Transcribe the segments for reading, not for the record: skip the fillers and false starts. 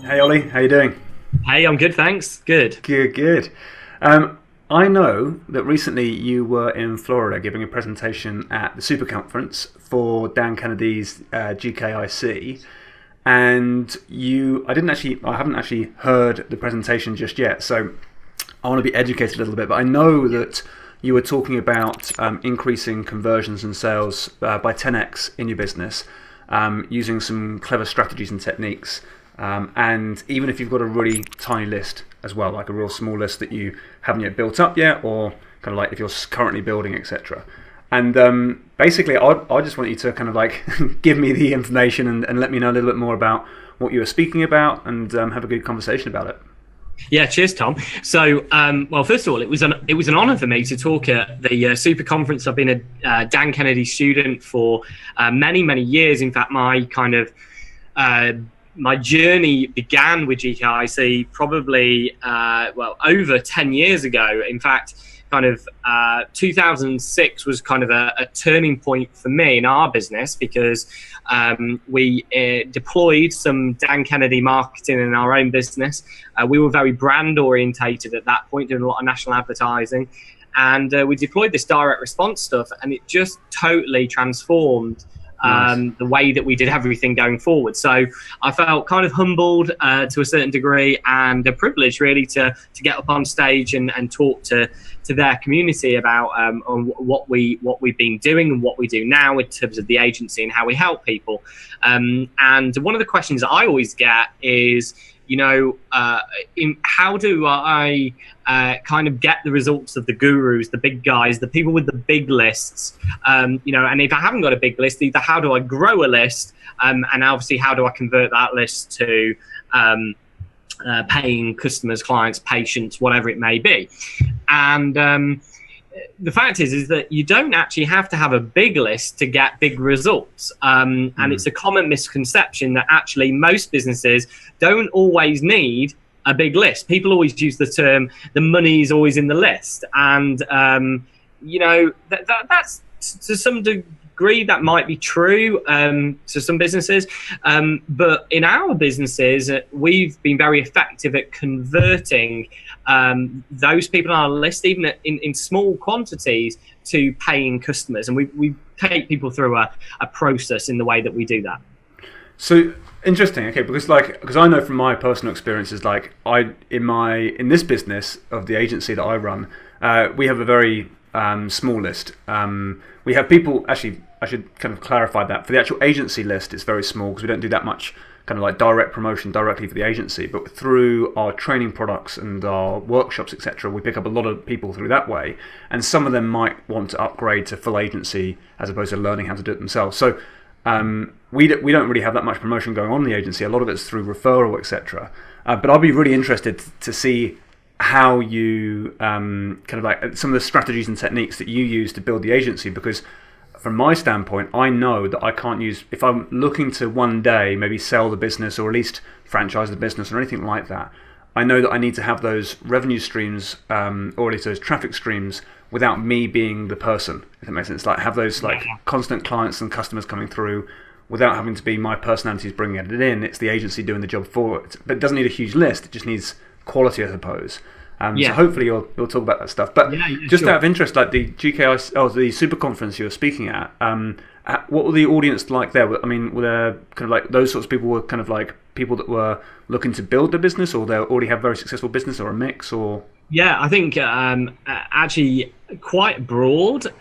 Hey Ollie, how you doing? Hey, I'm good, thanks. Good. Good. I know that recently you were in Florida giving a presentation at the Super Conference for Dan Kennedy's GKIC, and I haven't actually heard the presentation just yet, so I want to be educated a little bit. But I know that you were talking about increasing conversions and sales by 10x in your business, using some clever strategies and techniques. And even if you've got a really tiny list as well, like a real small list that you haven't yet built up yet, or kind of like if you're currently building, etc. And basically, I just want you to kind of like give me the information and let me know a little bit more about what you were speaking about, and have a good conversation about it. Yeah, cheers, Tom. So, well, first of all, it was an honour for me to talk at the Super Conference. I've been a Dan Kennedy student for many years. In fact, my journey began with GKIC probably over 10 years ago. In fact, 2006 was kind of a turning point for me in our business, because we deployed some Dan Kennedy marketing in our own business. We were very brand orientated at that point, doing a lot of national advertising, and we deployed this direct response stuff, and it just totally transformed the way that we did everything going forward. So I felt kind of humbled to a certain degree, and a privilege really to get up on stage and talk to their community about what we've been doing and what we do now in terms of the agency and how we help people. And one of the questions that I always get is, how do I kind of get the results of the gurus, the big guys, the people with the big lists? And if I haven't got a big list, either how do I grow a list, and obviously how do I convert that list to paying customers, clients, patients, whatever it may be. And the fact is that you don't actually have to have a big list to get big results. And it's a common misconception that actually most businesses don't always need a big list. People always use the term, the money is always in the list. And, that's to some degree that might be true to some businesses. But in our businesses, we've been very effective at converting those people on our list, even in small quantities, to paying customers. And we take people through a process in the way that we do that. So interesting, okay, because I know from my personal experiences, like in this business of the agency that I run, we have a very small list. We have people, actually, I should kind of clarify that. For the actual agency list, it's very small because we don't do that much kind of like direct promotion directly for the agency. But through our training products and our workshops, etc., we pick up a lot of people through that way. And some of them might want to upgrade to full agency as opposed to learning how to do it themselves. So we don't really have that much promotion going on in the agency. A lot of it's through referral, etc. But I'll be really interested to see how you kind of like some of the strategies and techniques that you use to build the agency, because from my standpoint, I know that I can't use, if I'm looking to one day maybe sell the business or at least franchise the business or anything like that, I know that I need to have those revenue streams, or at least those traffic streams, without me being the person, if that makes sense. Like have those like constant clients and customers coming through without having to be my personalities bringing it in. It's the agency doing the job for it. But it doesn't need a huge list. It just needs quality, I suppose. So hopefully you'll talk about that stuff. But just out of interest, like the the Super Conference you were speaking at, what were the audience like there? I mean, were there kind of like those sorts of people were kind of like people that were looking to build their business, or they already have very successful business, or a mix, or? Yeah, I think actually quite broad,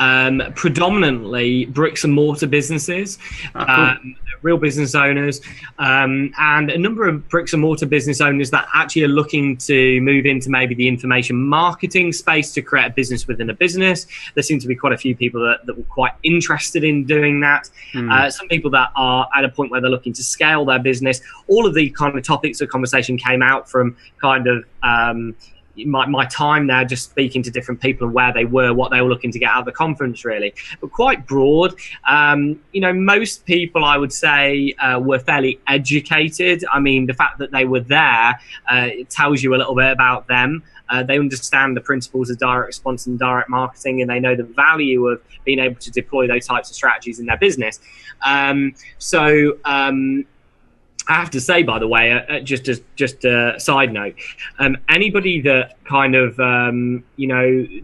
predominantly bricks and mortar businesses, Cool. real business owners, and a number of bricks and mortar business owners that actually are looking to move into maybe the information marketing space to create a business within a business. There seem to be quite a few people that were quite interested in doing that. Some people that are at a point where they're looking to scale their business. All of the kind of topics of conversation came out from kind of my time there, just speaking to different people and where they were, what they were looking to get out of the conference, really. But quite broad. Most people, I would say, were fairly educated. I mean, the fact that they were there, it tells you a little bit about them. They understand the principles of direct response and direct marketing, and they know the value of being able to deploy those types of strategies in their business. I have to say, by the way, just a side note, anybody that kind of,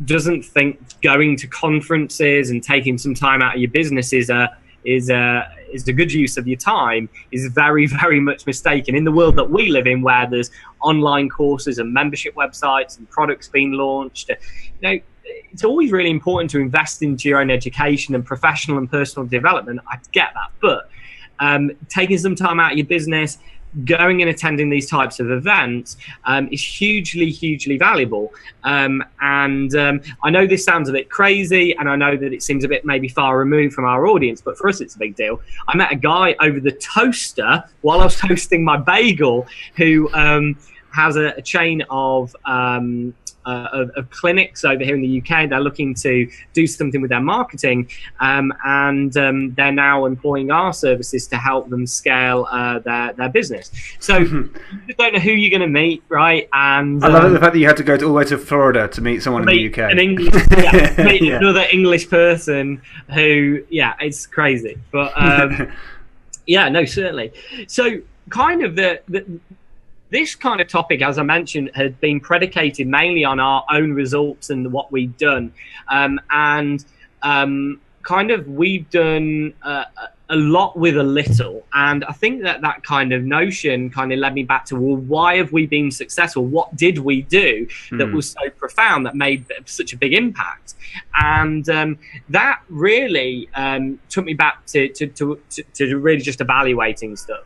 doesn't think going to conferences and taking some time out of your business is a good use of your time is very, very much mistaken. In the world that we live in, where there's online courses and membership websites and products being launched, it's always really important to invest into your own education and professional and personal development. I get that, but taking some time out of your business, going and attending these types of events is hugely, hugely valuable. And I know this sounds a bit crazy, and I know that it seems a bit maybe far removed from our audience, but for us it's a big deal. I met a guy over the toaster while I was toasting my bagel who has a chain of clinics over here in the UK. They're looking to do something with their marketing, and they're now employing our services to help them scale their business. So you don't know who you're going to meet, right? And I love the fact that you had to go all the way to Florida to meet someone in the UK. Meet another English person who, it's crazy. But certainly. So kind of this kind of topic, as I mentioned, had been predicated mainly on our own results and what we've done. We've done a lot with a little. And I think that kind of notion kind of led me back to, well, why have we been successful? What did we do that was so profound, that made such a big impact? And that really took me back to really just evaluating stuff.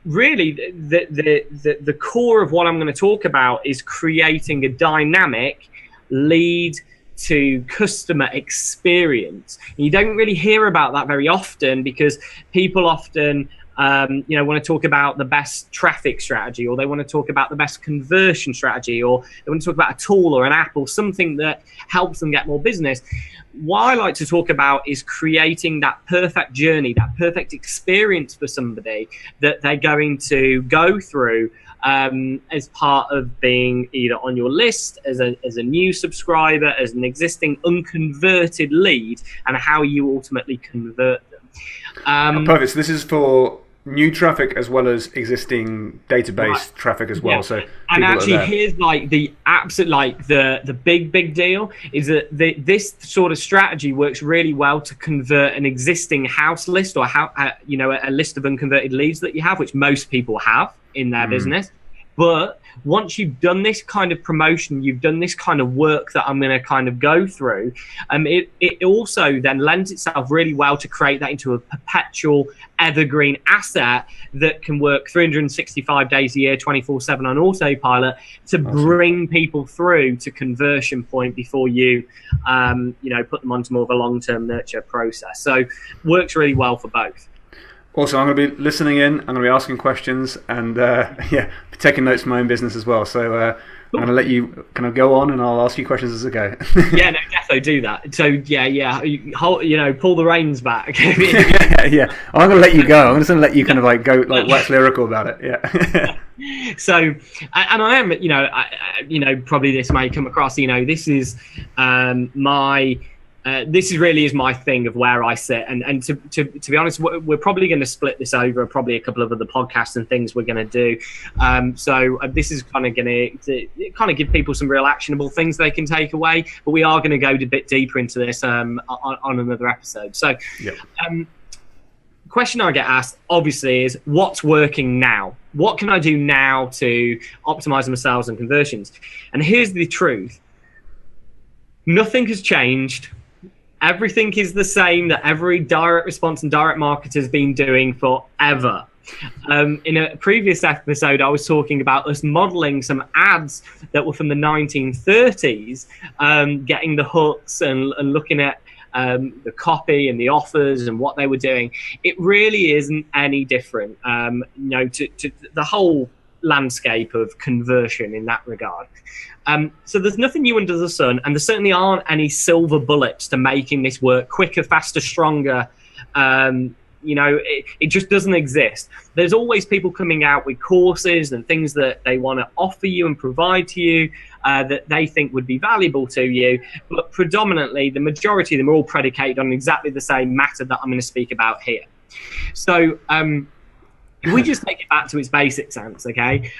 Really, the core of what I'm going to talk about is creating a dynamic lead to customer experience. And you don't really hear about that very often, because people often want to talk about the best traffic strategy, or they want to talk about the best conversion strategy, or they want to talk about a tool or an app or something that helps them get more business. What I like to talk about is creating that perfect journey, that perfect experience for somebody that they're going to go through as part of being either on your list, as a new subscriber, as an existing unconverted lead, and how you ultimately convert them. Perfect. So this is for new traffic as well as existing database traffic as well. Yeah. So and actually, here's like the absolute, like the big deal is that this sort of strategy works really well to convert an existing house list, or a list of unconverted leads that you have, which most people have in their business. But once you've done this kind of promotion, you've done this kind of work that I'm going to kind of go through, it also then lends itself really well to create that into a perpetual evergreen asset that can work 365 days a year, 24/7 on autopilot, to bring people through to conversion point before you, put them onto more of a long-term nurture process. So works really well for both. Also, I'm going to be listening in, I'm going to be asking questions, and taking notes for my own business as well. So I'm going to let you kind of go on, and I'll ask you questions as I go. Yeah, no, definitely do that. So pull the reins back. Yeah. I'm going to let you go. I'm just going to let you kind of like go, like wax lyrical about it. Yeah. So, and I am, probably this may come across. This is this is my thing of where I sit, and to be honest, we're probably going to split this over probably a couple of other podcasts and things we're going to do. So this is kind of going to kind of give people some real actionable things they can take away. But we are going to go a bit deeper into this on another episode. So, question I get asked obviously is, what's working now? What can I do now to optimize my sales and conversions? And here's the truth: nothing has changed. Everything is the same that every direct response and direct marketer has been doing forever. In a previous episode, I was talking about us modeling some ads that were from the 1930s, getting the hooks and looking at the copy and the offers and what they were doing. It really isn't any different, to the whole landscape of conversion in that regard. So there's nothing new under the sun, and there certainly aren't any silver bullets to making this work quicker, faster, stronger. It just doesn't exist. There's always people coming out with courses and things that they want to offer you and provide to you, that they think would be valuable to you. But predominantly, the majority of them are all predicated on exactly the same matter that I'm going to speak about here. So if we just take it back to its basic sense, okay?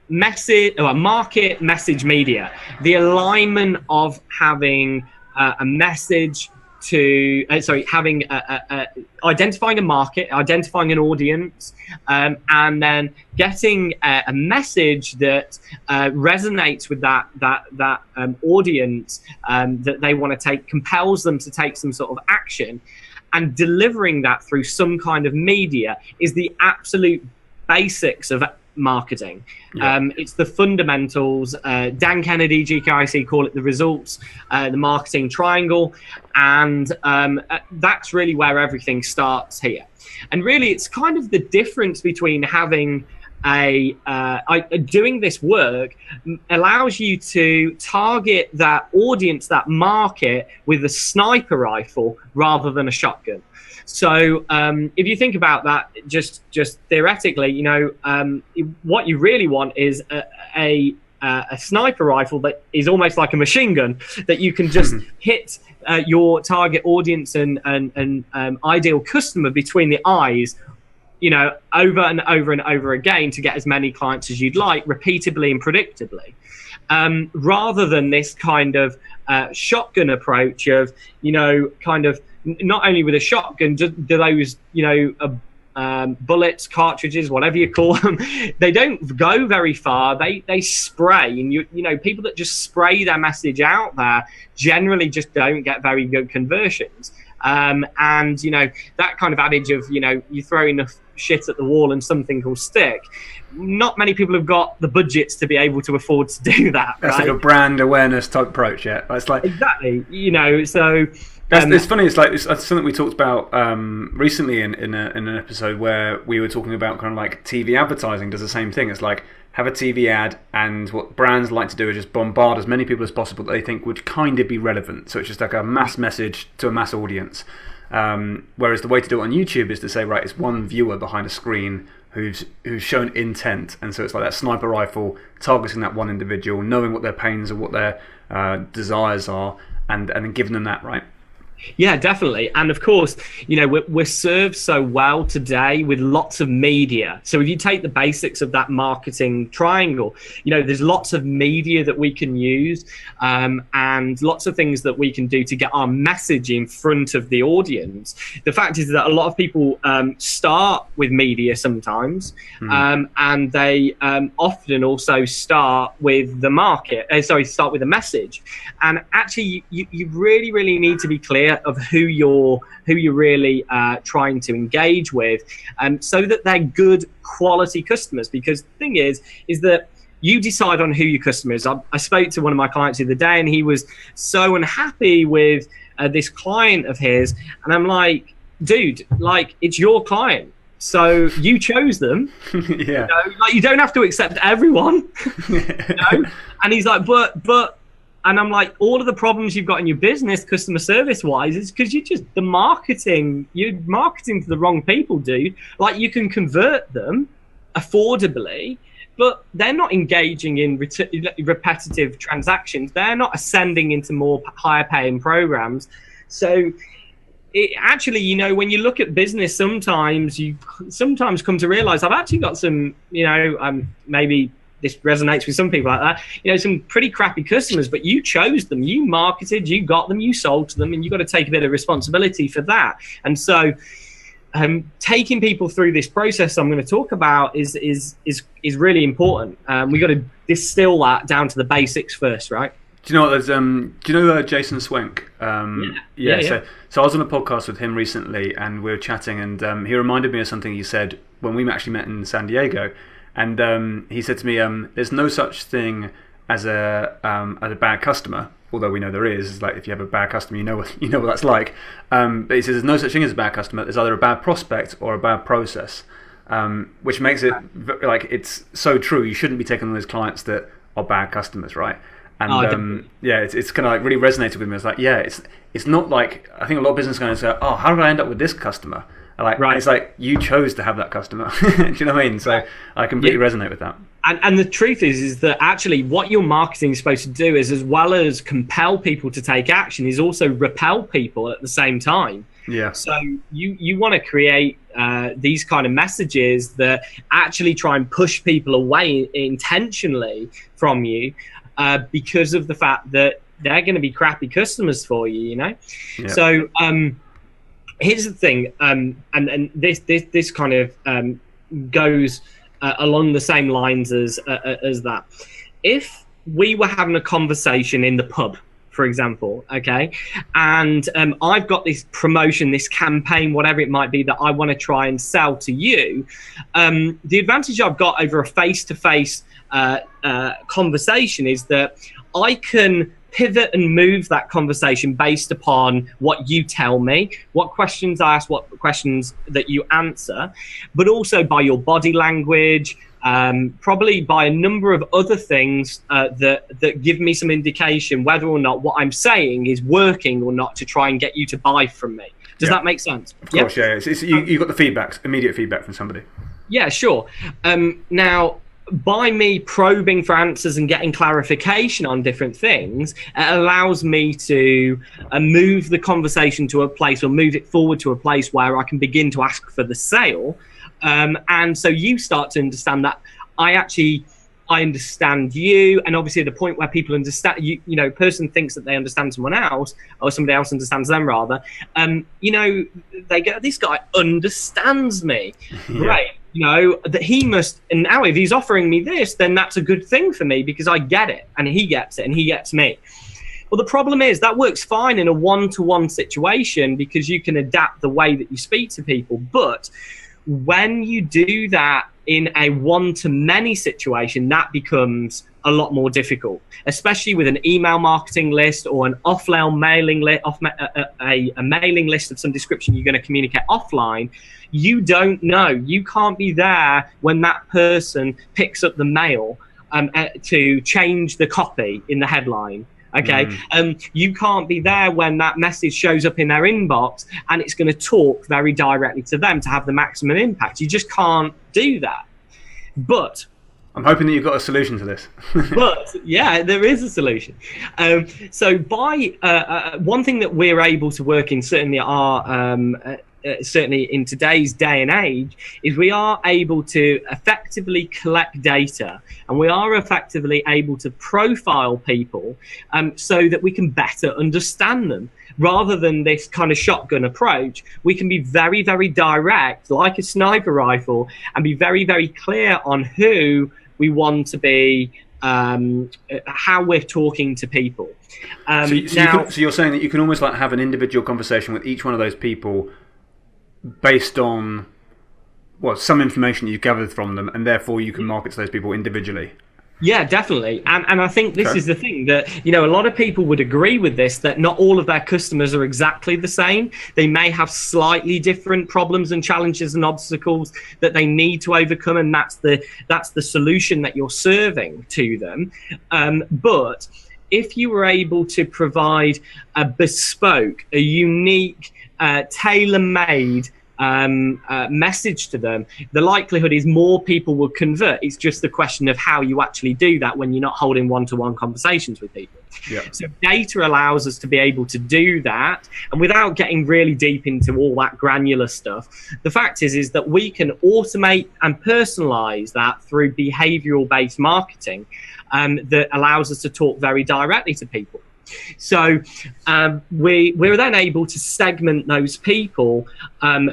Market, message, media. The alignment of having a message to identifying a market, identifying an audience, and then getting a message that resonates with that audience that they want to take, compels them to take some sort of action, and delivering that through some kind of media is the absolute basics of marketing. It's the fundamentals. Dan Kennedy, GKIC, call it the results, the marketing triangle, and that's really where everything starts here. And really, it's kind of the difference between having doing this work allows you to target that audience, that market, with a sniper rifle rather than a shotgun. So if you think about that, just theoretically, what you really want is a sniper rifle that is almost like a machine gun, that you can just hit your target audience and ideal customer between the eyes, over and over and over again, to get as many clients as you'd like, repeatably and predictably, rather than this kind of shotgun approach of, kind of, not only with a shotgun, do those, bullets, cartridges, whatever you call them, they don't go very far. They spray, and people that just spray their message out there generally just don't get very good conversions. And that kind of adage of, you throw enough shit at the wall and something will stick. Not many people have got the budgets to be able to afford to do that. That's right? like a brand awareness type approach. Yeah, it's like exactly. So. It's funny. It's like it's something we talked about recently in an episode where we were talking about kind of like TV advertising does the same thing. It's like, have a TV ad, and what brands like to do is just bombard as many people as possible that they think would kind of be relevant. So it's just like a mass message to a mass audience. Whereas the way to do it on YouTube is to say, right, it's one viewer behind a screen who's shown intent, and so it's like that sniper rifle targeting that one individual, knowing what their pains or what their desires are, and then giving them that, right. Yeah, definitely. And of course, we're served so well today with lots of media. So if you take the basics of that marketing triangle, there's lots of media that we can use, and lots of things that we can do to get our message in front of the audience. The fact is that a lot of people start with media sometimes, and they often also start with the market. Start with a message. And actually, you really, really need to be clear of who you're really trying to engage with, so that they're good quality customers. Because the thing is that you decide on who your customer is. I spoke to one of my clients the other day, and he was so unhappy with this client of his, and I'm like, dude, like, it's your client, so you chose them. Yeah. You don't have to accept everyone. And he's like, but. And I'm like, all of the problems you've got in your business, customer service wise, is because you're marketing to the wrong people, dude. Like, you can convert them affordably, but they're not engaging in repetitive transactions. They're not ascending into more higher paying programs. So it actually, when you look at business, sometimes you come to realize I've actually got some, maybe this resonates with some people like that, some pretty crappy customers, but you chose them, you marketed, you got them, you sold to them, and you've got to take a bit of responsibility for that. And so taking people through this process I'm going to talk about is really important. We've got to distill that down to the basics first, right? Do you know what? Do you know Jason Swenk? Yeah. So I was on a podcast with him recently, and we were chatting, and he reminded me of something he said when we actually met in San Diego. And he said to me, "There's no such thing as a bad customer, although we know there is. It's like if you have a bad customer, you know what that's like. But he says there's no such thing as a bad customer. There's either a bad prospect or a bad process, which makes it like it's so true. You shouldn't be taking on those clients that are bad customers, right? And it's kind of like really resonated with me. It's like, it's not like, I think a lot of business guys say, oh, how did I end up with this customer? Like, right. It's like you chose to have that customer. Do you know what I mean? So I completely resonate with that. And the truth is that actually what your marketing is supposed to do is, as well as compel people to take action, is also repel people at the same time. Yeah. So you want to create these kind of messages that actually try and push people away intentionally from you because of the fact that they're going to be crappy customers for you, you know? Yeah. So here's the thing, and this kind of goes along the same lines as that. If we were having a conversation in the pub, for example, okay, and I've got this promotion, this campaign, whatever it might be, that I want to try and sell to you, the advantage I've got over a face-to-face conversation is that I can pivot and move that conversation based upon what you tell me, what questions I ask, what questions that you answer, but also by your body language, probably by a number of other things that give me some indication whether or not what I'm saying is working or not to try and get you to buy from me. Does that make sense? Of course, yeah. You got the feedback, immediate feedback from somebody. Yeah, sure. Now, by me probing for answers and getting clarification on different things, it allows me to move the conversation to a place, or move it forward to a place where I can begin to ask for the sale. And so you start to understand that I understand you, and obviously at the point where people understand you, you know, a person thinks that they understand someone else, or somebody else understands them rather, you know, they go, this guy understands me. Yeah. Right. You know, that he must, and now if he's offering me this, then that's a good thing for me because I get it and he gets it and he gets me. Well, the problem is that works fine in a one-to-one situation because you can adapt the way that you speak to people. But when you do that in a one-to-many situation, that becomes a lot more difficult, especially with an email marketing list or an offline mailing list, a mailing list of some description you're going to communicate offline. You don't know. You can't be there when that person picks up the mail to change the copy in the headline. Okay. You can't be there when that message shows up in their inbox and it's going to talk very directly to them to have the maximum impact. You just can't do that. But I'm hoping that you've got a solution to this. But yeah, there is a solution. So by one thing that we're able to work in, certainly in today's day and age, is we are able to effectively collect data, and we are effectively able to profile people so that we can better understand them. Rather than this kind of shotgun approach, we can be very, very direct, like a sniper rifle, and be very, very clear on who we want to be, how we're talking to people. So you're saying that you can almost like have an individual conversation with each one of those people based on some information you've gathered from them, and therefore you can market to those people individually. Yeah, definitely. And I think this is the thing that, you know, a lot of people would agree with this, that not all of their customers are exactly the same. They may have slightly different problems and challenges and obstacles that they need to overcome, and that's the solution that you're serving to them. But if you were able to provide a bespoke, a unique, tailor-made message to them, the likelihood is more people will convert. It's just the question of how you actually do that when you're not holding one-to-one conversations with people. Yeah. So data allows us to be able to do that, and without getting really deep into all that granular stuff, the fact is that we can automate and personalize that through behavioral-based marketing that allows us to talk very directly to people. So we're then able to segment those people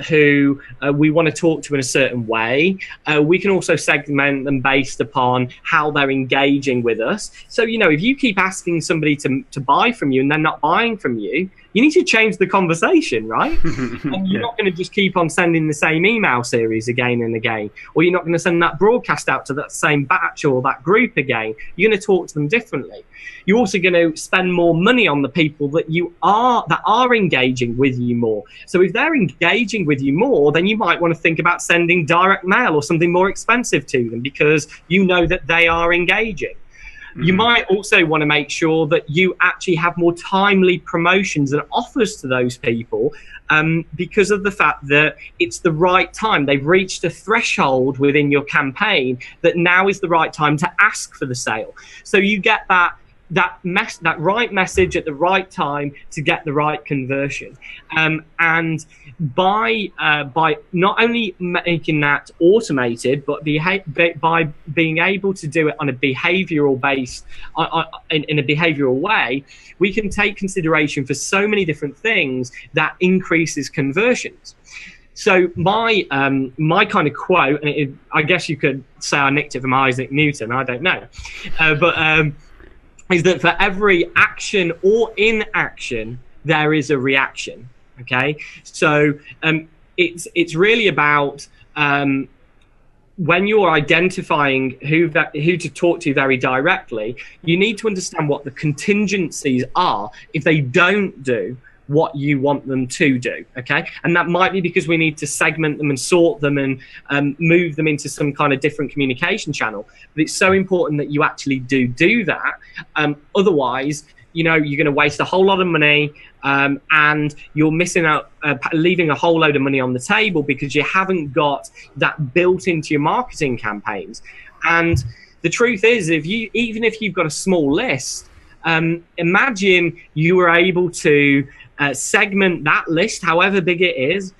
who we want to talk to in a certain way. We can also segment them based upon how they're engaging with us. So, you know, if you keep asking somebody to buy from you and they're not buying from you, you need to change the conversation, right? And you're not going to just keep on sending the same email series again and again, or you're not going to send that broadcast out to that same batch or that group again. You're going to talk to them differently. You're also going to spend more money on the people that are engaging with you more. So if they're engaging with you more, then you might want to think about sending direct mail or something more expensive to them, because you know that they are engaging. You might also want to make sure that you actually have more timely promotions and offers to those people, because of the fact that it's the right time. They've reached a threshold within your campaign that now is the right time to ask for the sale. So you get that right message at the right time to get the right conversion. And by not only making that automated, but by being able to do it on a behavioral base, in a behavioral way, we can take consideration for so many different things that increases conversions. So my kind of quote, and I guess you could say I nicked it from Isaac Newton, I don't know, but is that for every action or inaction, there is a reaction. Okay, so it's really about when you're identifying who to talk to very directly, you need to understand what the contingencies are if they don't do what you want them to do. Okay, and that might be because we need to segment them and sort them and move them into some kind of different communication channel. But it's so important that you actually do that. Otherwise, you're going to waste a whole lot of money, and you're missing out, leaving a whole load of money on the table because you haven't got that built into your marketing campaigns. And the truth is, even if you've got a small list, imagine you were able to segment that list, however big it is,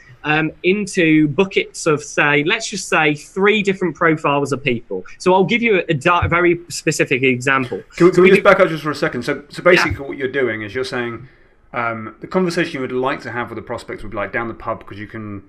into buckets of, let's just say 3 different profiles of people. So I'll give you a very specific example. Can we just back up just for a second? So basically what you're doing is you're saying the conversation you would like to have with the prospects would be like down the pub, because you can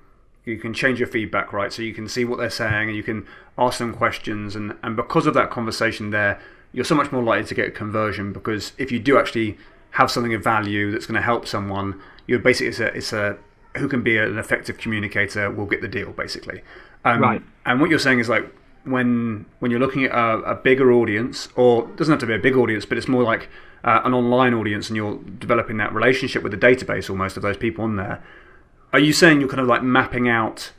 change your feedback, right? So you can see what they're saying and you can ask them questions, and because of that conversation there, you're so much more likely to get a conversion, because if you do actually have something of value that's going to help someone, you're basically it's a who can be an effective communicator will get the deal, basically. Right. And what you're saying is like when you're looking at a bigger audience, or it doesn't have to be a big audience, but it's more like an online audience, and you're developing that relationship with the database almost of those people on there. Are you saying you're kind of like mapping out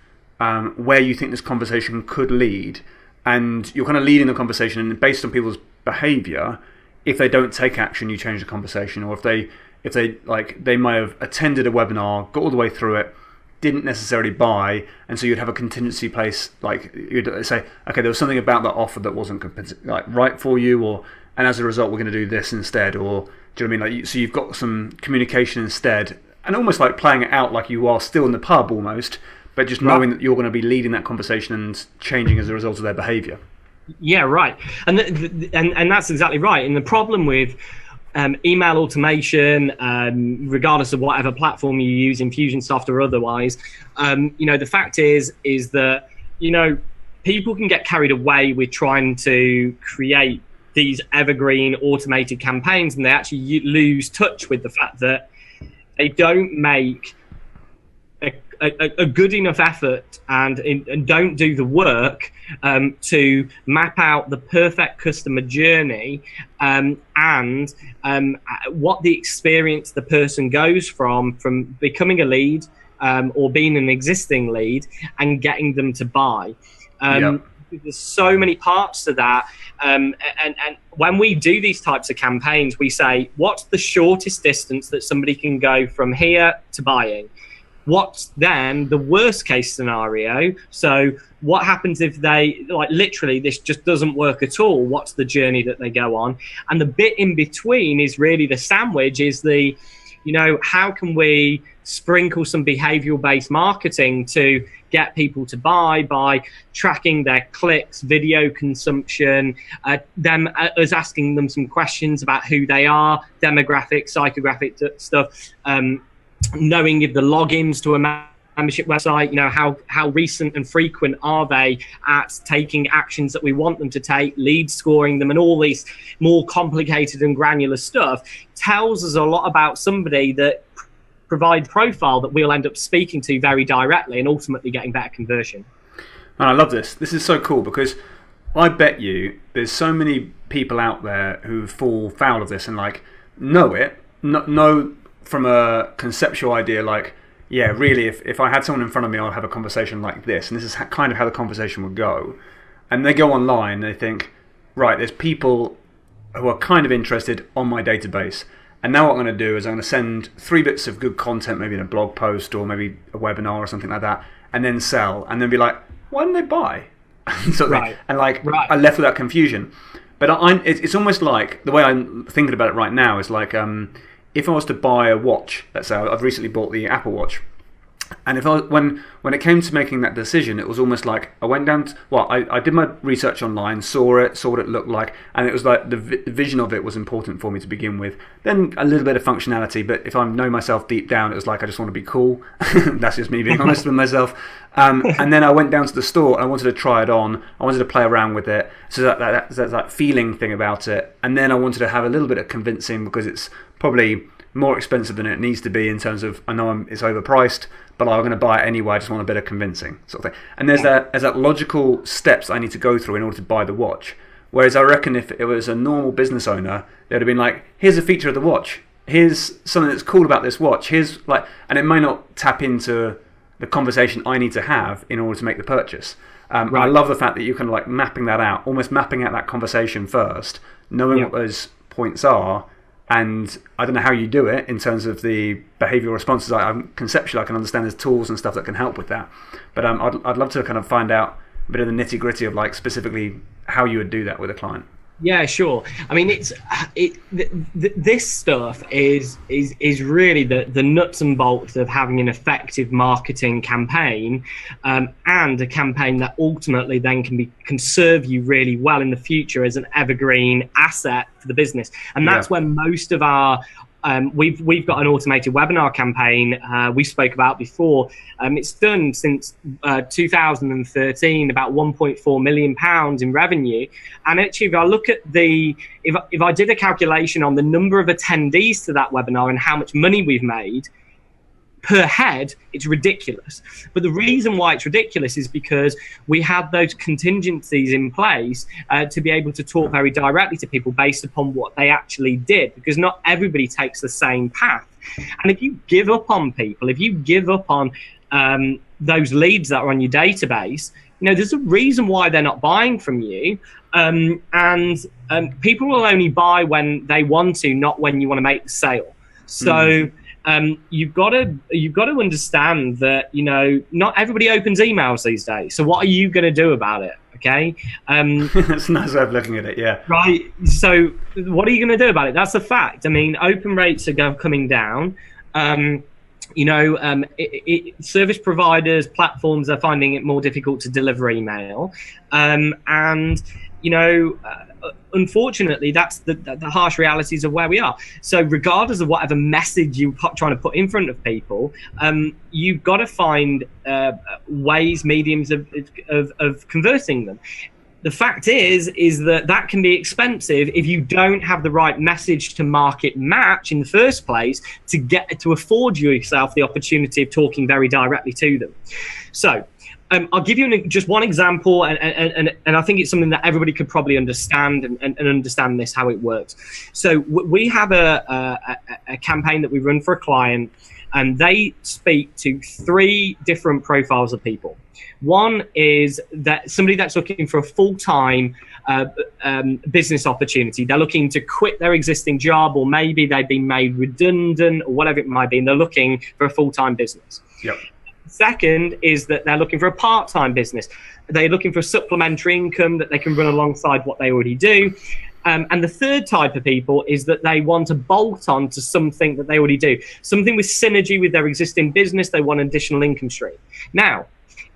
where you think this conversation could lead, and you're kind of leading the conversation, and based on people's behavior, if they don't take action, you change the conversation, or if they might have attended a webinar, got all the way through it, didn't necessarily buy, and so you'd have a contingency place, like you'd say, okay, there was something about that offer that wasn't right for you, and as a result, we're going to do this instead, or do you know what I mean? So you've got some communication instead, and almost like playing it out like you are still in the pub almost, but just knowing that you're going to be leading that conversation and changing as a result of their behavior. Yeah, right, and that's exactly right. And the problem with email automation, regardless of whatever platform you use, Infusionsoft or otherwise, the fact is that people can get carried away with trying to create these evergreen automated campaigns, and they actually lose touch with the fact that they don't make a good enough effort and don't do the work to map out the perfect customer journey and what the experience the person goes from becoming a lead or being an existing lead and getting them to buy. There's so many parts to that, and when we do these types of campaigns, we say, what's the shortest distance that somebody can go from here to buying? What's then the worst case scenario? So what happens if they, literally, this just doesn't work at all? What's the journey that they go on? And the bit in between is really the sandwich, is the, how can we sprinkle some behavioral-based marketing to get people to buy by tracking their clicks, video consumption, us asking them some questions about who they are, demographic, psychographic stuff, knowing if the logins to a membership website, how recent and frequent are they at taking actions that we want them to take, lead scoring them, and all these more complicated and granular stuff tells us a lot about somebody that provide profile that we'll end up speaking to very directly and ultimately getting better conversion. And I love this. This is so cool, because I bet you there's so many people out there who fall foul of this and know from a conceptual idea, really, if I had someone in front of me, I'd have a conversation like this, and this is kind of how the conversation would go. And they go online, and they think, right, there's people who are kind of interested on my database. And now what I'm going to do is I'm going to send 3 bits of good content, maybe in a blog post or maybe a webinar or something like that, and then sell, and then be like, why didn't they buy? Right. And like, I'm left with that confusion. But it's almost like, the way I'm thinking about it right now is like, if I was to buy a watch, let's say I've recently bought the Apple Watch, and when it came to making that decision, it was almost like I went down to, I did my research online, saw what it looked like, and it was like the vision of it was important for me to begin with. Then a little bit of functionality, but if I know myself deep down, it was like I just want to be cool. That's just me being honest with myself. And then I went down to the store and I wanted to try it on. I wanted to play around with it. So that feeling thing about it. And then I wanted to have a little bit of convincing, because it's probably more expensive than it needs to be in terms of, I know it's overpriced, but I'm going to buy it anyway. I just want a bit of convincing sort of thing. And there's that logical steps I need to go through in order to buy the watch. Whereas I reckon if it was a normal business owner, they'd have been like, here's a feature of the watch. Here's something that's cool about this watch. And it may not tap into the conversation I need to have in order to make the purchase. Right. I love the fact that you can like mapping that out, almost mapping out that conversation first, knowing what those points are. And I don't know how you do it in terms of the behavioural responses. Conceptually, I can understand there's tools and stuff that can help with that. But I'd love to kind of find out a bit of the nitty gritty of like specifically how you would do that with a client. Yeah, sure. I mean, this stuff is really the nuts and bolts of having an effective marketing campaign, and a campaign that ultimately then can serve you really well in the future as an evergreen asset for the business. And that's where most of our we've got an automated webinar campaign we spoke about before. It's done since 2013, about £1.4 million in revenue. And actually, if I look at if I did a calculation on the number of attendees to that webinar and how much money we've made per head, it's ridiculous. But the reason why it's ridiculous is because we had those contingencies in place to be able to talk very directly to people based upon what they actually did, because not everybody takes the same path. And if you give up on people, if you give up on those leads that are on your database, there's a reason why they're not buying from you. And people will only buy when they want to, not when you want to make the sale. So you've got to understand that not everybody opens emails these days. So what are you going to do about it? Okay, that's a nice way of looking at it. Yeah. Right. So what are you going to do about it? That's a fact. I mean, open rates are coming down. Service providers, platforms are finding it more difficult to deliver email, unfortunately, that's the harsh realities of where we are. So regardless of whatever message you're trying to put in front of people, you've got to find ways, mediums of converting them. The fact is that can be expensive if you don't have the right message to market match in the first place to afford yourself the opportunity of talking very directly to them. So I'll give you just one example, and I think it's something that everybody could probably understand and understand this, how it works. So we have a campaign that we run for a client, and they speak to 3 different profiles of people. One is that somebody that's looking for a full-time business opportunity. They're looking to quit their existing job, or maybe they've been made redundant, or whatever it might be, and they're looking for a full-time business. Yep. Second is that they're looking for a part-time business. They're looking for a supplementary income that they can run alongside what they already do. And the third type of people is that they want to bolt on to something that they already do, something with synergy with their existing business. They want an additional income stream. Now,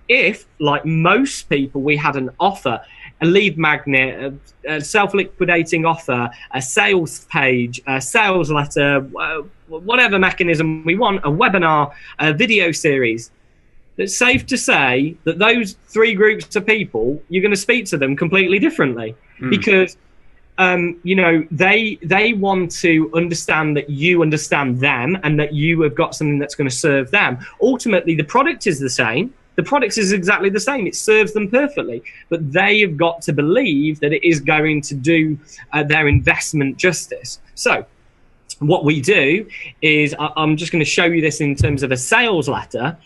if, like most people, we had an offer, a lead magnet, a self-liquidating offer, a sales page, a sales letter, whatever mechanism we want, a webinar, a video series, it's safe to say that those 3 groups of people, you're going to speak to them completely differently, because they want to understand that you understand them and that you have got something that's going to serve them. Ultimately, the product is the same. The product is exactly the same. It serves them perfectly. But they have got to believe that it is going to do their investment justice. So what we do is, I'm just going to show you this in terms of a sales letter.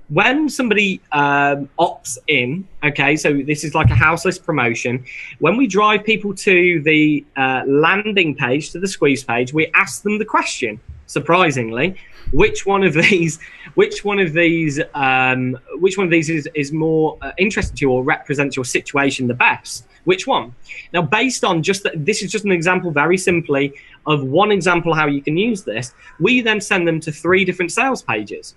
when somebody opts in, okay, so this is like a house list promotion. When we drive people to the landing page, to the squeeze page, we ask them the question, surprisingly, which one of these is more interesting to you or represents your situation the best? Which one? Now, based on this is just an example, very simply, of one example how you can use this. We then send them to 3 different sales pages.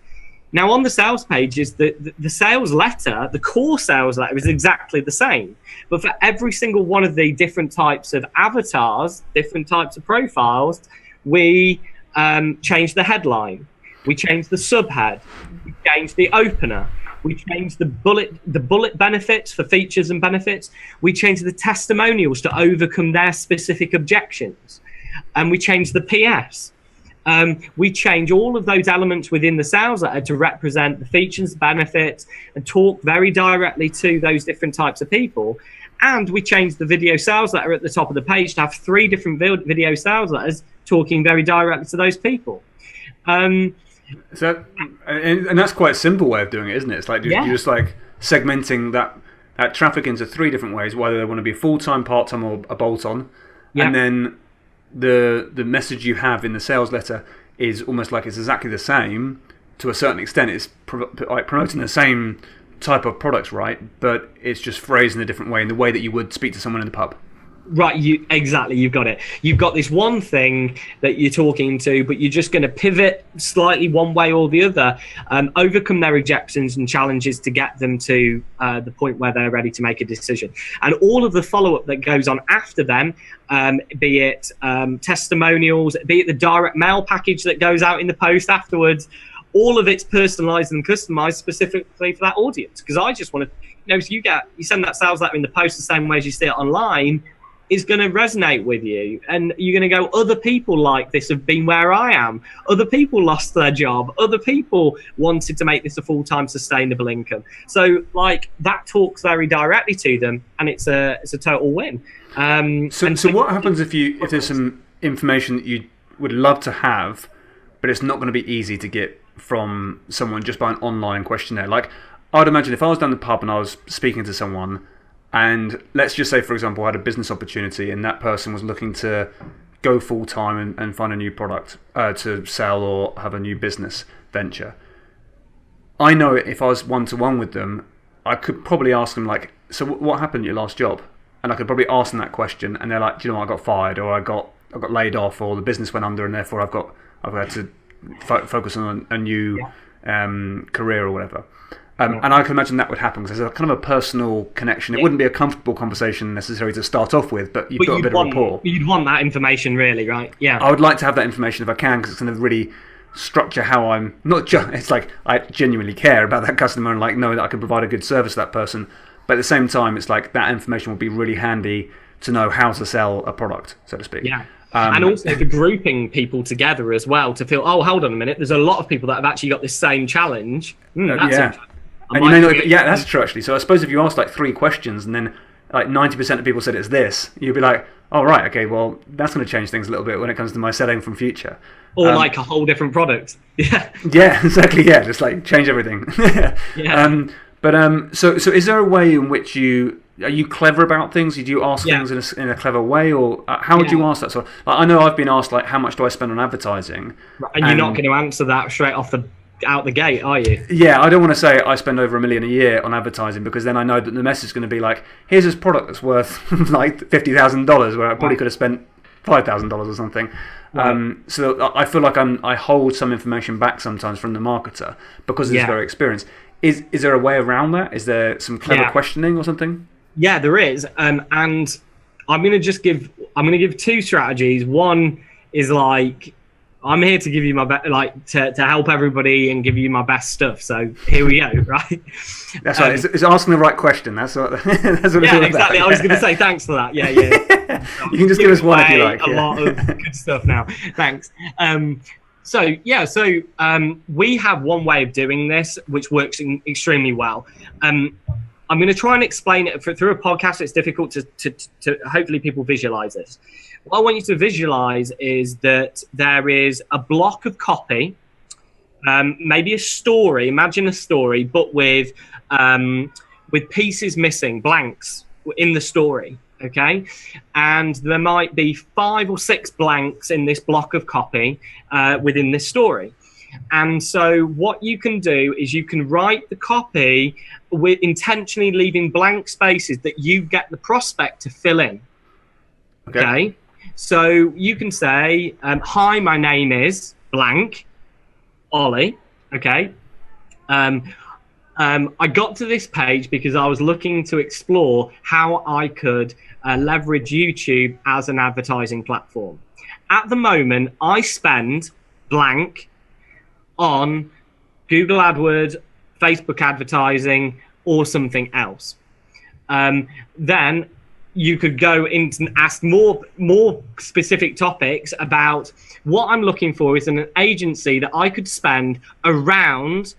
Now, on the sales pages, the sales letter, the core sales letter is exactly the same. But for every single one of the different types of avatars, different types of profiles, we change the headline. We change the subhead. We change the opener. We change the bullet benefits for features and benefits. We change the testimonials to overcome their specific objections. And we change the PS. We change all of those elements within the sales letter to represent the features, benefits, and talk very directly to those different types of people. And we change the video sales letter at the top of the page to have 3 different video sales letters talking very directly to those people. So, and that's quite a simple way of doing it, isn't it? It's like you're just like segmenting that traffic into 3 different ways, whether they want to be full-time, part-time, or a bolt-on. And then the message you have in the sales letter is almost like it's exactly the same to a certain extent. It's like promoting the same type of products, right? But it's just phrased in a different way, in the way that you would speak to someone in the pub. Right, exactly, you've got it. You've got this one thing that you're talking to, but you're just going to pivot slightly one way or the other, overcome their objections and challenges to get them to the point where they're ready to make a decision. And all of the follow-up that goes on after them, be it testimonials, be it the direct mail package that goes out in the post afterwards, all of it's personalised and customised specifically for that audience. Because I just want to, if you send that sales letter in the post the same way as you see it online, is going to resonate with you, and you're going to go, other people like this have been where I am, other people lost their job, other people wanted to make this a full-time sustainable income. So like that talks very directly to them, and it's a total win. So what happens if there's some information that you would love to have, but it's not going to be easy to get from someone just by an online questionnaire? Like, I'd imagine if I was down the pub and I was speaking to someone, and let's just say, for example, I had a business opportunity and that person was looking to go full-time and find a new product to sell or have a new business venture. I know if I was one-to-one with them, I could probably ask them, like, so what happened at your last job? And I could probably ask them that question, and they're like, do you know what, I got fired, or I got laid off, or the business went under, and therefore I've had to focus on a new career or whatever. And I can imagine that would happen because there's a kind of a personal connection. It wouldn't be a comfortable conversation necessarily to start off with, but you've got a bit of rapport. You'd want that information, really, right? Yeah. I would like to have that information if I can, because it's going to really structure how I'm not just. It's like I genuinely care about that customer and like know that I can provide a good service to that person. But at the same time, it's like that information will be really handy to know how to sell a product, so to speak. Yeah. And also for grouping people together as well, to feel, oh, hold on a minute, there's a lot of people that have actually got this same challenge. That's true actually. So I suppose if you ask like 3 questions and then like 90% of people said it's this, you'd be like, oh right, okay, well that's going to change things a little bit when it comes to my selling from future. Or like a whole different product. Yeah. Yeah, exactly. Yeah, just like change everything. So is there a way in which are you clever about things? Do you ask things in a clever way, or how would you ask that? So like, I know I've been asked like, how much do I spend on advertising? And you're not going to answer that straight out the gate, are you? Yeah, I don't want to say I spend over $1 million a year on advertising, because then I know that the message is going to be like, here's this product that's worth like $50,000, where I probably could have spent $5,000 or something. Right. So I feel like I hold some information back sometimes from the marketer because it's very experienced. Is there a way around that? Is there some clever questioning or something? Yeah, there is. And I'm going to give 2 strategies. One is like, I'm here to give you my best, like to help everybody and give you my best stuff. So here we go, right? That's right. It's asking the right question. That's what. That's what. Yeah, exactly. I was going to say thanks for that. Yeah. You can just give us one if you like. A lot of good stuff now. Thanks. So we have one way of doing this which works extremely well. I'm going to try and explain it through a podcast. It's difficult to hopefully people visualize this. What I want you to visualize is that there is a block of copy maybe a story. Imagine a story, but with pieces missing, blanks in the story. Okay, and there might be 5 or 6 blanks in this block of copy within this story. And so what you can do is you can write the copy with intentionally leaving blank spaces that you get the prospect to fill in. Okay? So you can say, hi, my name is blank, Ollie. Okay. I got to this page because I was looking to explore how I could leverage YouTube as an advertising platform. At the moment, I spend blank on Google AdWords, Facebook advertising, or something else. Then you could go into and ask more specific topics about what I'm looking for is an agency that I could spend around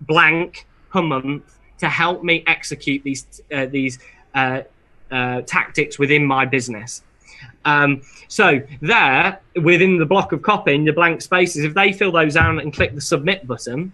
blank per month to help me execute these tactics within my business. So there, within the block of copy in the blank spaces, if they fill those out and click the submit button,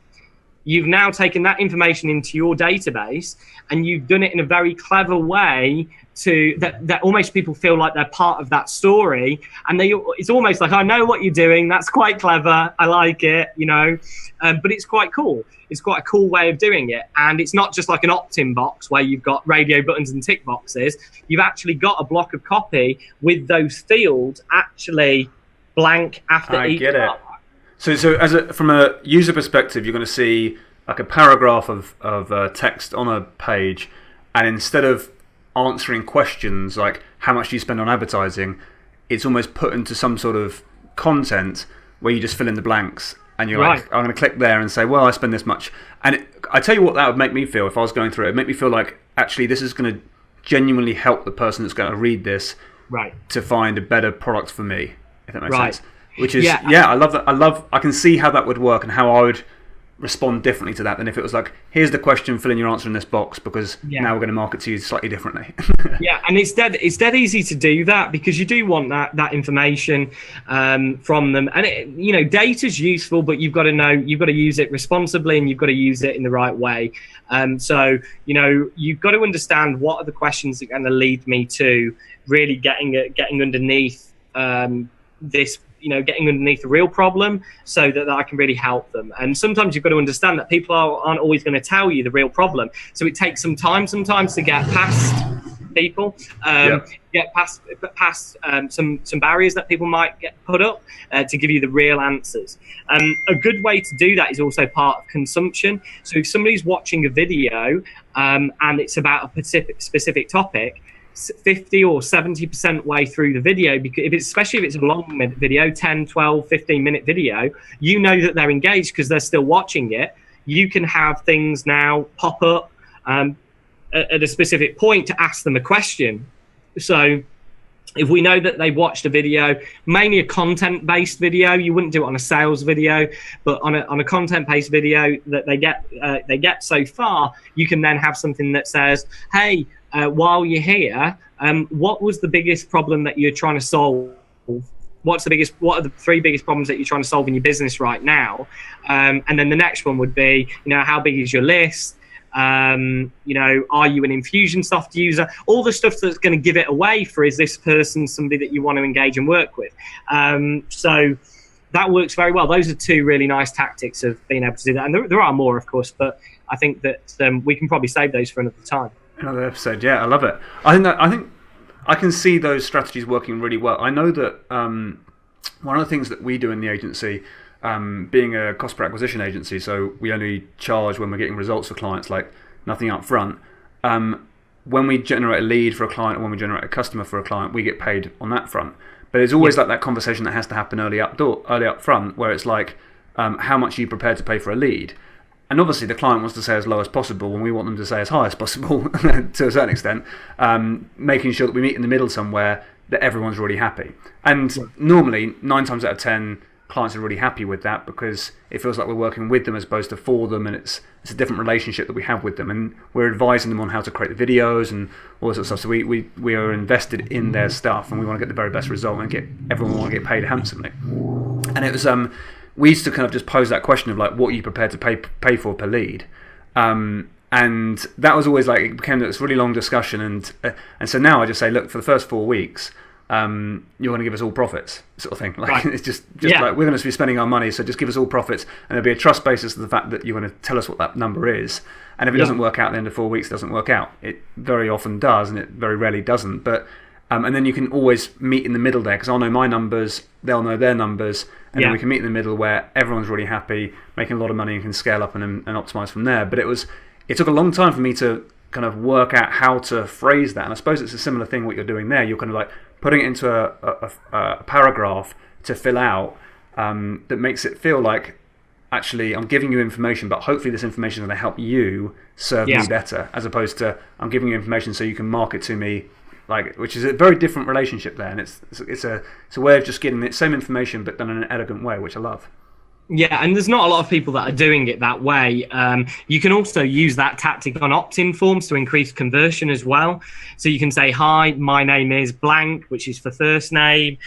you've now taken that information into your database and you've done it in a very clever way to that almost people feel like they're part of that story, and it's almost like, I know what you're doing, that's quite clever, I like it, but it's quite cool. It's quite a cool way of doing it, and it's not just like an opt-in box where you've got radio buttons and tick boxes. You've actually got a block of copy with those fields actually blank after each. I get it. So from a user perspective, you're going to see like a paragraph of text on a page, and instead of answering questions like how much do you spend on advertising, it's almost put into some sort of content where you just fill in the blanks, and you're like, I'm going to click there and say, well, I spend this much. And I tell you what that would make me feel if I was going through it. It'd make me feel like actually this is going to genuinely help the person that's going to read this to find a better product for me, if that makes sense. Which is, I love that. I can see how that would work and how I would respond differently to that than if it was like, here's the question, fill in your answer in this box, because now we're going to market to you slightly differently. And it's dead easy to do that because you do want that information from them, and data's useful, but you've got to use it responsibly and you've got to use it in the right way. So you've got to understand what are the questions that are going to lead me to really getting underneath this. Getting underneath the real problem so that I can really help them. And sometimes you've got to understand that people aren't always going to tell you the real problem. So it takes some time sometimes to get past people, get past some barriers that people might get put up to give you the real answers. A good way to do that is also part of consumption. So if somebody's watching a video and it's about a specific topic, 50 or 70% way through the video, because especially if it's a long video, 10, 12, 15-minute video, you know that they're engaged because they're still watching it. You can have things now pop up at a specific point to ask them a question. So if we know that they watched a video, mainly a content-based video, you wouldn't do it on a sales video, but on a content-based video that they get so far, you can then have something that says, hey, while you're here, what was the biggest problem that you're trying to solve? What are the 3 biggest problems that you're trying to solve in your business right now? And then the next one would be, how big is your list? Are you an Infusionsoft user? All the stuff that's going to give it away for, is this person somebody that you want to engage and work with? So that works very well. Those are 2 really nice tactics of being able to do that. And there are more, of course, but I think that we can probably save those for another time. Another episode, I love it. I think I can see those strategies working really well. I know that one of the things that we do in the agency, being a cost per acquisition agency, so we only charge when we're getting results for clients, like nothing up front. When we generate a lead for a client or when we generate a customer for a client, we get paid on that front. But it's always like that conversation that has to happen early up front, where it's like, how much are you prepared to pay for a lead? And obviously the client wants to say as low as possible, and we want them to say as high as possible to a certain extent, making sure that we meet in the middle somewhere that everyone's really happy. And normally, 9 times out of 10, clients are really happy with that because it feels like we're working with them as opposed to for them, and it's a different relationship that we have with them, and we're advising them on how to create the videos and all this sort of stuff. So we are invested in their stuff, and we want to get the very best result and everyone want to get paid handsomely. And it was we used to kind of just pose that question of like, what are you prepared to pay for per lead? And that was always like, it became this really long discussion. And so now I just say, look, for the first 4 weeks, you're going to give us all profits, sort of thing. Like, right. It's just like, we're going to be spending our money, so just give us all profits, and there'll be a trust basis to the fact that you're going to tell us what that number is. And if it doesn't work out at the end of 4 weeks, it doesn't work out. It very often does, and it very rarely doesn't. But and then you can always meet in the middle there, because I'll know my numbers, they'll know their numbers, and then we can meet in the middle where everyone's really happy, making a lot of money, and can scale up and optimize from there. But it took a long time for me to kind of work out how to phrase that. And I suppose it's a similar thing what you're doing there. You're kind of like putting it into a paragraph to fill out that makes it feel like, actually, I'm giving you information, but hopefully this information is going to help you serve me better, as opposed to I'm giving you information so you can market to me, like, which is a very different relationship there. And it's a way of just getting the same information but done in an elegant way, which I love. Yeah, and there's not a lot of people that are doing it that way. You can also use that tactic on opt-in forms to increase conversion as well. So you can say, hi, my name is blank, which is for first name.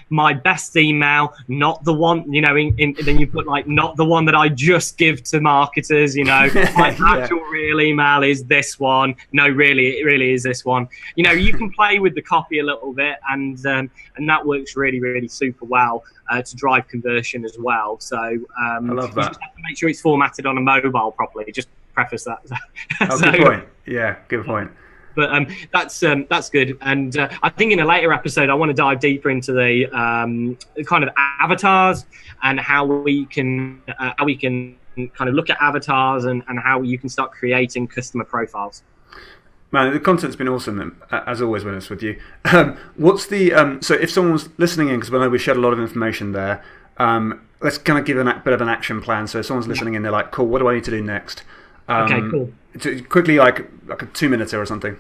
My best email, not the one, you know, then you put like, not the one that I just give to marketers, you know. My actual real email is this one. No, really, it really is this one. You know, you can play with the copy a little bit, and that works really, really super well to drive conversion as well. So I love that. You just have to make sure it's formatted on a mobile properly. Just preface that. Good point. Yeah, good point. But that's good. And I think in a later episode, I want to dive deeper into the kind of avatars and how we can kind of look at avatars and how you can start creating customer profiles. Man, the content's been awesome, as always when it's with you. What's the so if someone's listening in, because I know we shared a lot of information there, let's kind of give a bit of an action plan. So if someone's listening in, they're like, cool, what do I need to do next? Okay, cool. Quickly, like a 2-minute or something.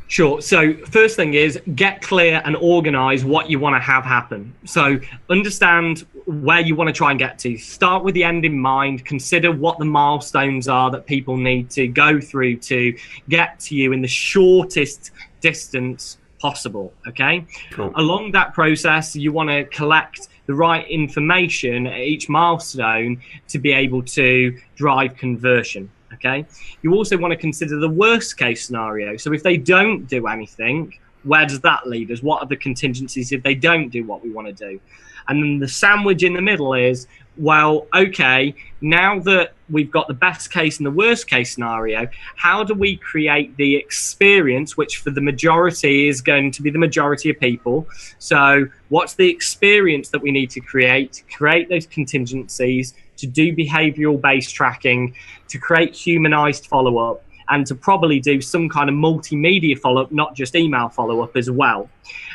Sure. So first thing is get clear and organize what you want to have happen. So understand where you want to try and get to. Start with the end in mind. Consider what the milestones are that people need to go through to get to you in the shortest distance possible. Okay. Cool. Along that process, you want to collect the right information at each milestone to be able to drive conversion. Okay. You also want to consider the worst case scenario. So if they don't do anything, where does that lead us? What are the contingencies if they don't do what we want to do? And then the sandwich in the middle is, well, okay, now that we've got the best case and the worst case scenario, how do we create the experience, which for the majority is going to be the majority of people? So what's the experience that we need to create those contingencies, to do behavioral based tracking, to create humanized follow-up, and to probably do some kind of multimedia follow-up, not just email follow-up as well.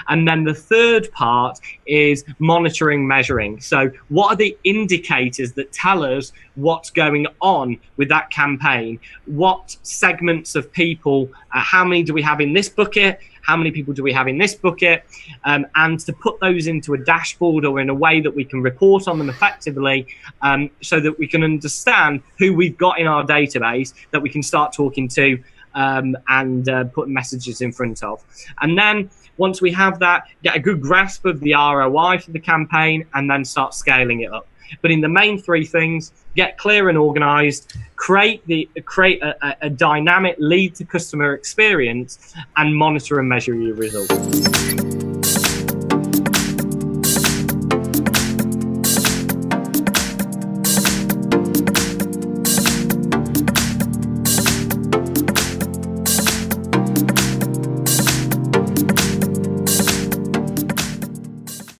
And then the third part is monitoring, measuring. So what are the indicators that tell us what's going on with that campaign? What segments of people, how many do we have in this bucket? How many people do we have in this bucket? And to put those into a dashboard or in a way that we can report on them effectively, so that we can understand who we've got in our database that we can start talking to and put messages in front of. And then once we have that, get a good grasp of the ROI for the campaign, and then start scaling it up. But in the main three things, get clear and organized, create a dynamic lead to customer experience, and monitor and measure your results.